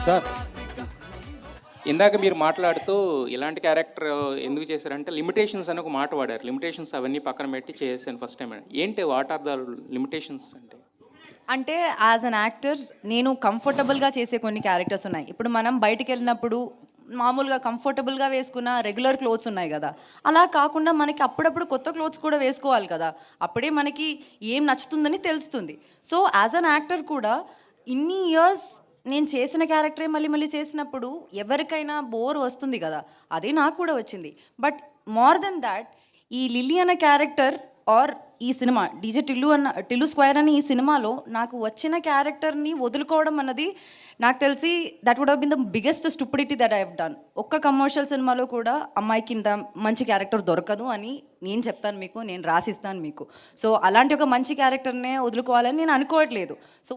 Sir, ఇందాక మీరు మాట్లాడుతూ ఇలాంటి క్యారెక్టర్ ఎందుకు చేశారంటే లిమిటేషన్స్ అని ఒక మాట వాడారు. లిమిటేషన్స్ అవన్నీ పక్కన పెట్టి చేసాను ఫస్ట్ టైం. ఏంటి వాట్ ఆర్ ద లిమిటేషన్స్ అంటే? అంటే యాజ్ అన్ యాక్టర్ నేను కంఫర్టబుల్గా చేసే కొన్ని క్యారెక్టర్స్ ఉన్నాయి. ఇప్పుడు మనం బయటికి వెళ్ళినప్పుడు మామూలుగా కంఫర్టబుల్గా వేసుకున్న రెగ్యులర్ క్లోత్స్ ఉన్నాయి కదా, అలా కాకుండా మనకి అప్పుడప్పుడు కొత్త క్లోత్స్ కూడా వేసుకోవాలి కదా, అప్పుడే మనకి ఏం నచ్చుతుందని తెలుస్తుంది. సో యాజ్ అన్ యాక్టర్ కూడా ఇన్ని ఇయర్స్ నేను చేసిన క్యారెక్టరే మళ్ళీ మళ్ళీ చేసినప్పుడు ఎవరికైనా బోర్ వస్తుంది కదా, అదే నాకు కూడా వచ్చింది. బట్ మోర్ దెన్ దాట్, ఈ లిల్లీ అనే క్యారెక్టర్ ఆర్ ఈ సినిమా డీజే టిల్లు స్క్వేర్ అని ఈ సినిమాలో నాకు వచ్చిన క్యారెక్టర్ని వదులుకోవడం అన్నది నాకు తెలిసి that would have been the biggest stupidity that I have done. ఒక్క కమర్షియల్ సినిమాలో కూడా అమ్మాయికి ఇంత మంచి క్యారెక్టర్ దొరకదు అని నేను చెప్తాను మీకు, నేను రాసిస్తాను మీకు. సో అలాంటి ఒక మంచి క్యారెక్టర్నే వదులుకోవాలని నేను అనుకోవట్లేదు. సో